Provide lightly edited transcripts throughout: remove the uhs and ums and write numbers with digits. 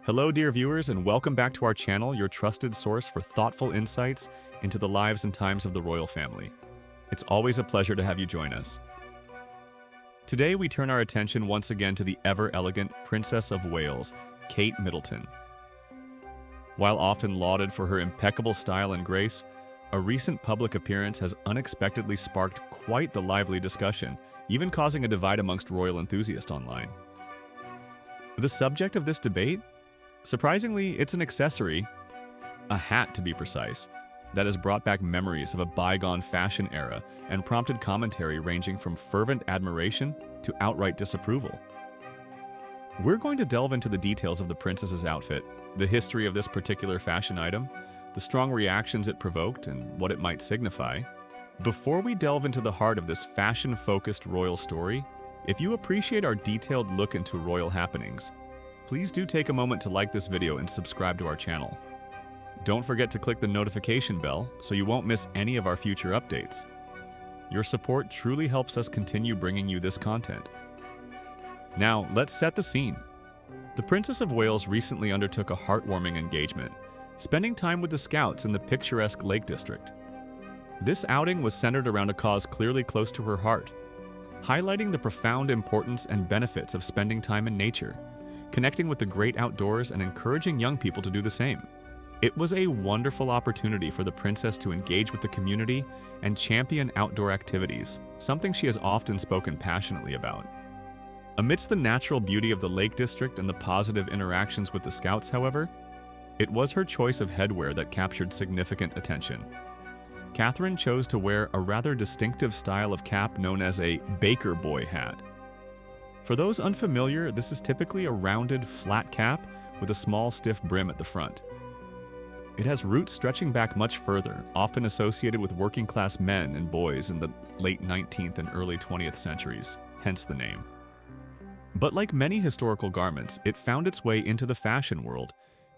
Hello, dear viewers, and welcome back to our channel, your trusted source for thoughtful insights into the lives and times of the royal family. It's always a pleasure to have you join us. Today, we turn our attention once again to the ever-elegant Princess of Wales, Kate Middleton. While often lauded for her impeccable style and grace, a recent public appearance has unexpectedly sparked quite the lively discussion, even causing a divide amongst royal enthusiasts online. The subject of this debate? Surprisingly, it's an accessory, a hat to be precise, that has brought back memories of a bygone fashion era and prompted commentary ranging from fervent admiration to outright disapproval. We're going to delve into the details of the princess's outfit, the history of this particular fashion item, the strong reactions it provoked, and what it might signify. Before we delve into the heart of this fashion-focused royal story, if you appreciate our detailed look into royal happenings, please do take a moment to like this video and subscribe to our channel. Don't forget to click the notification bell so you won't miss any of our future updates. Your support truly helps us continue bringing you this content. Now, let's set the scene. The Princess of Wales recently undertook a heartwarming engagement, spending time with the Scouts in the picturesque Lake District. This outing was centered around a cause clearly close to her heart, highlighting the profound importance and benefits of spending time in nature, connecting with the great outdoors and encouraging young people to do the same. It was a wonderful opportunity for the princess to engage with the community and champion outdoor activities, something she has often spoken passionately about. Amidst the natural beauty of the Lake District and the positive interactions with the Scouts, however, it was her choice of headwear that captured significant attention. Catherine chose to wear a rather distinctive style of cap known as a baker boy hat. For those unfamiliar, this is typically a rounded, flat cap with a small, stiff brim at the front. It has roots stretching back much further, often associated with working-class men and boys in the late 19th and early 20th centuries, hence the name. But like many historical garments, it found its way into the fashion world,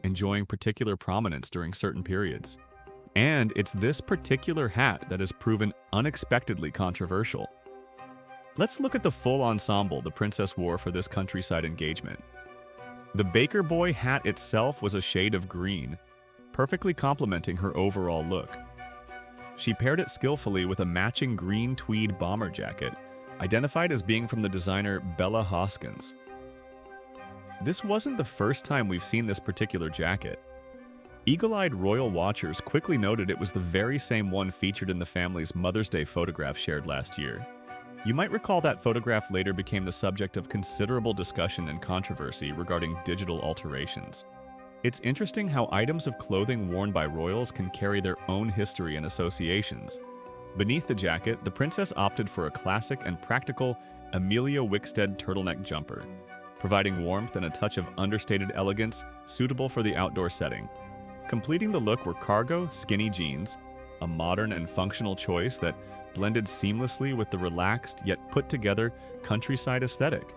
enjoying particular prominence during certain periods. And it's this particular hat that has proven unexpectedly controversial. Let's look at the full ensemble the princess wore for this countryside engagement. The baker boy hat itself was a shade of green, perfectly complementing her overall look. She paired it skillfully with a matching green tweed bomber jacket, identified as being from the designer Bella Hoskins. This wasn't the first time we've seen this particular jacket. Eagle-eyed royal watchers quickly noted it was the very same one featured in the family's Mother's Day photograph shared last year. You might recall that photograph later became the subject of considerable discussion and controversy regarding digital alterations. It's interesting how items of clothing worn by royals can carry their own history and associations. Beneath the jacket, the princess opted for a classic and practical Amelia Wickstead turtleneck jumper, providing warmth and a touch of understated elegance suitable for the outdoor setting. Completing the look were cargo, skinny jeans, a modern and functional choice that blended seamlessly with the relaxed yet put-together countryside aesthetic.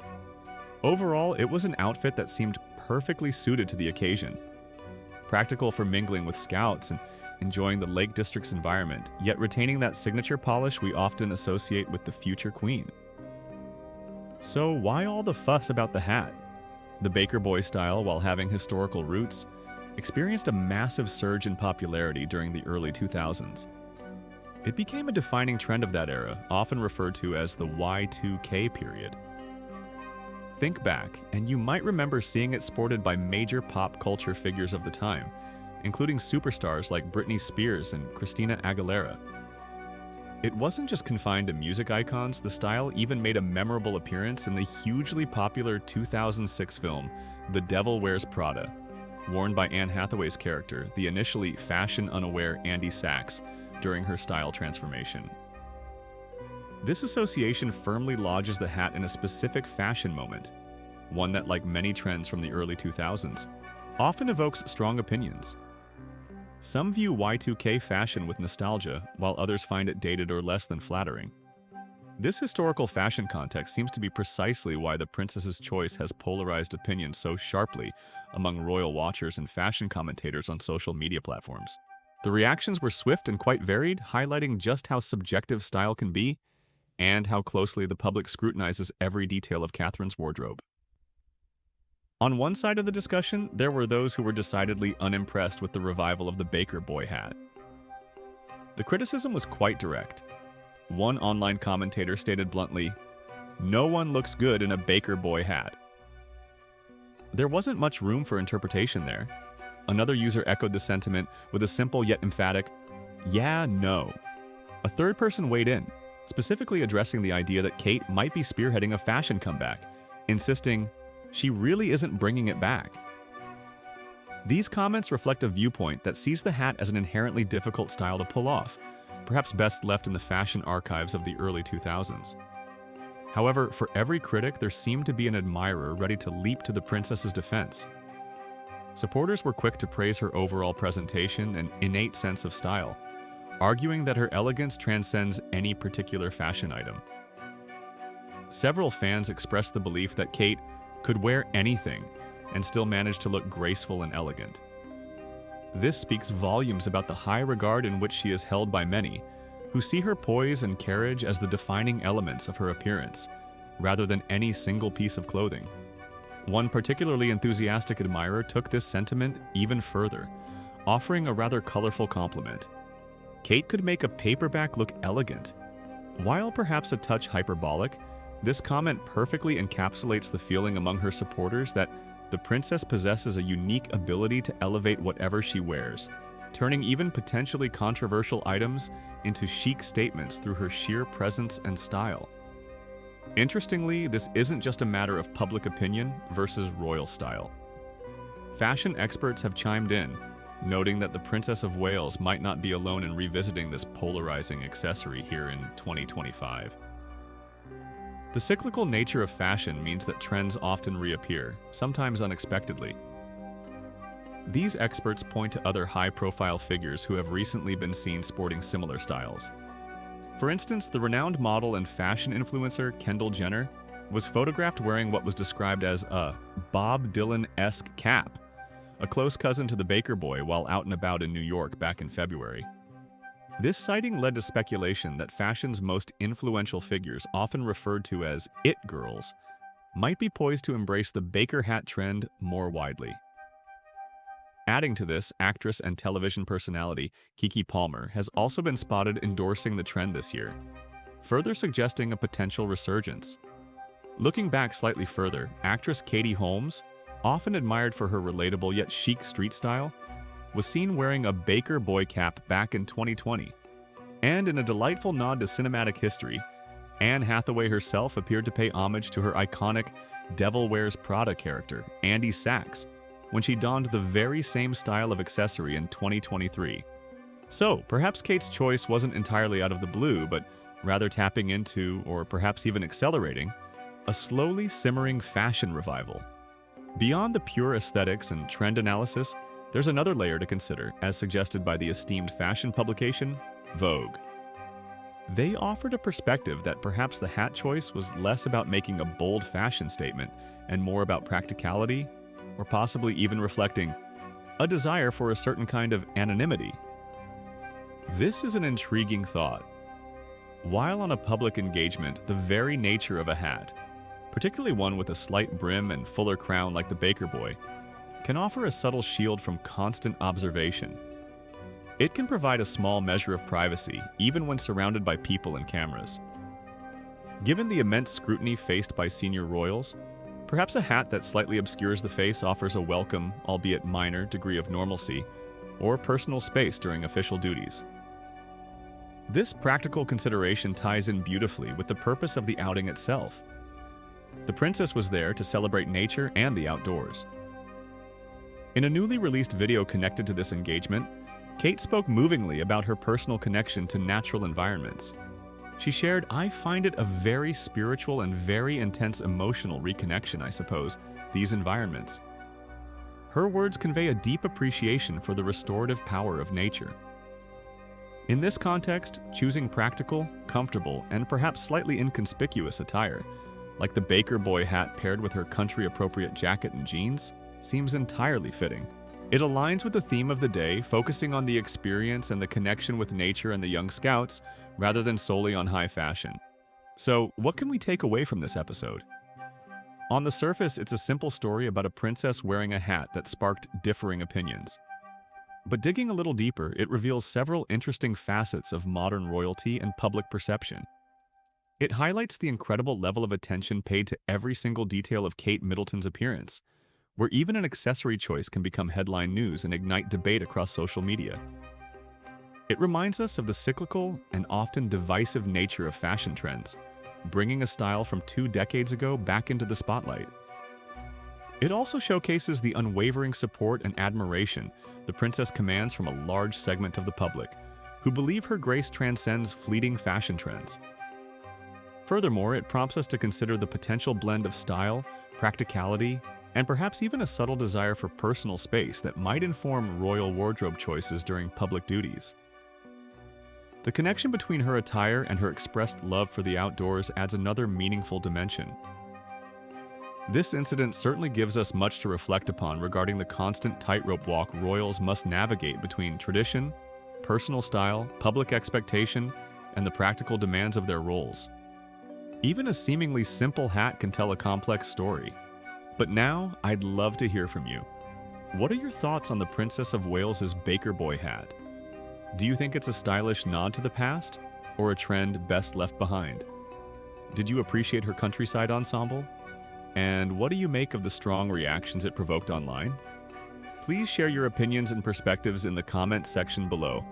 Overall, it was an outfit that seemed perfectly suited to the occasion. Practical for mingling with Scouts and enjoying the Lake District's environment, yet retaining that signature polish we often associate with the future queen. So why all the fuss about the hat? The baker boy style, while having historical roots, experienced a massive surge in popularity during the early 2000s. It became a defining trend of that era, often referred to as the Y2K period. Think back, and you might remember seeing it sported by major pop culture figures of the time, including superstars like Britney Spears and Christina Aguilera. It wasn't just confined to music icons, the style even made a memorable appearance in the hugely popular 2006 film, The Devil Wears Prada, worn by Anne Hathaway's character, the initially fashion-unaware Andy Sachs, during her style transformation. This association firmly lodges the hat in a specific fashion moment, one that, like many trends from the early 2000s, often evokes strong opinions. Some view Y2K fashion with nostalgia, while others find it dated or less than flattering. This historical fashion context seems to be precisely why the princess's choice has polarized opinions so sharply among royal watchers and fashion commentators on social media platforms. The reactions were swift and quite varied, highlighting just how subjective style can be and how closely the public scrutinizes every detail of Catherine's wardrobe. On one side of the discussion, there were those who were decidedly unimpressed with the revival of the Baker Boy hat. The criticism was quite direct. One online commentator stated bluntly, "No one looks good in a Baker Boy hat." There wasn't much room for interpretation there. Another user echoed the sentiment with a simple yet emphatic, "Yeah, no." A third person weighed in, specifically addressing the idea that Kate might be spearheading a fashion comeback, insisting, "She really isn't bringing it back." These comments reflect a viewpoint that sees the hat as an inherently difficult style to pull off, perhaps best left in the fashion archives of the early 2000s. However, for every critic, there seemed to be an admirer ready to leap to the princess's defense. Supporters were quick to praise her overall presentation and innate sense of style, arguing that her elegance transcends any particular fashion item. Several fans expressed the belief that Kate could wear anything and still manage to look graceful and elegant. This speaks volumes about the high regard in which she is held by many, who see her poise and carriage as the defining elements of her appearance, rather than any single piece of clothing. One particularly enthusiastic admirer took this sentiment even further, offering a rather colorful compliment. Kate could make a paperback look elegant. While perhaps a touch hyperbolic, this comment perfectly encapsulates the feeling among her supporters that the princess possesses a unique ability to elevate whatever she wears, turning even potentially controversial items into chic statements through her sheer presence and style. Interestingly, this isn't just a matter of public opinion versus royal style. Fashion experts have chimed in, noting that the Princess of Wales might not be alone in revisiting this polarizing accessory here in 2025. The cyclical nature of fashion means that trends often reappear, sometimes unexpectedly. These experts point to other high-profile figures who have recently been seen sporting similar styles. For instance, the renowned model and fashion influencer Kendall Jenner was photographed wearing what was described as a Bob Dylan-esque cap, a close cousin to the Baker Boy, while out and about in New York back in February. This sighting led to speculation that fashion's most influential figures, often referred to as "it girls," might be poised to embrace the Baker hat trend more widely. Adding to this, actress and television personality Keke Palmer has also been spotted endorsing the trend this year, further suggesting a potential resurgence. Looking back slightly further, actress Katie Holmes, often admired for her relatable yet chic street style, was seen wearing a Baker Boy cap back in 2020. And in a delightful nod to cinematic history, Anne Hathaway herself appeared to pay homage to her iconic Devil Wears Prada character, Andy Sachs, when she donned the very same style of accessory in 2023. So, perhaps Kate's choice wasn't entirely out of the blue, but rather tapping into, or perhaps even accelerating, a slowly simmering fashion revival. Beyond the pure aesthetics and trend analysis, there's another layer to consider, as suggested by the esteemed fashion publication, Vogue. They offered a perspective that perhaps the hat choice was less about making a bold fashion statement and more about practicality, or possibly even reflecting a desire for a certain kind of anonymity. This is an intriguing thought. While on a public engagement, the very nature of a hat, particularly one with a slight brim and fuller crown like the Baker Boy, can offer a subtle shield from constant observation. It can provide a small measure of privacy, even when surrounded by people and cameras. Given the immense scrutiny faced by senior royals, perhaps a hat that slightly obscures the face offers a welcome, albeit minor, degree of normalcy or personal space during official duties. This practical consideration ties in beautifully with the purpose of the outing itself. The princess was there to celebrate nature and the outdoors. In a newly released video connected to this engagement, Kate spoke movingly about her personal connection to natural environments. She shared, "I find it a very spiritual and very intense emotional reconnection, I suppose, these environments." Her words convey a deep appreciation for the restorative power of nature. In this context, choosing practical, comfortable, and perhaps slightly inconspicuous attire, like the Baker Boy hat paired with her country-appropriate jacket and jeans, seems entirely fitting. It aligns with the theme of the day, focusing on the experience and the connection with nature and the young scouts, rather than solely on high fashion. So, what can we take away from this episode? On the surface, it's a simple story about a princess wearing a hat that sparked differing opinions. But digging a little deeper, it reveals several interesting facets of modern royalty and public perception. It highlights the incredible level of attention paid to every single detail of Kate Middleton's appearance, where even an accessory choice can become headline news and ignite debate across social media. It reminds us of the cyclical and often divisive nature of fashion trends, bringing a style from 2 decades ago back into the spotlight. It also showcases the unwavering support and admiration the princess commands from a large segment of the public, who believe her grace transcends fleeting fashion trends. Furthermore, it prompts us to consider the potential blend of style, practicality, and perhaps even a subtle desire for personal space that might inform royal wardrobe choices during public duties. The connection between her attire and her expressed love for the outdoors adds another meaningful dimension. This incident certainly gives us much to reflect upon regarding the constant tightrope walk royals must navigate between tradition, personal style, public expectation, and the practical demands of their roles. Even a seemingly simple hat can tell a complex story. But now, I'd love to hear from you. What are your thoughts on the Princess of Wales's Baker Boy hat? Do you think it's a stylish nod to the past, or a trend best left behind? Did you appreciate her countryside ensemble? And what do you make of the strong reactions it provoked online? Please share your opinions and perspectives in the comments section below.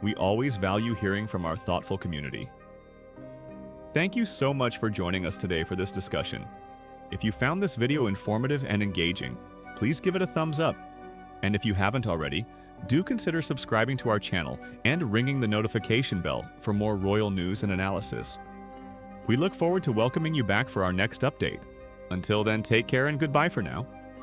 We always value hearing from our thoughtful community. Thank you so much for joining us today for this discussion. If you found this video informative and engaging, please give it a thumbs up. And if you haven't already, do consider subscribing to our channel and ringing the notification bell for more royal news and analysis. We look forward to welcoming you back for our next update. Until then, take care and goodbye for now.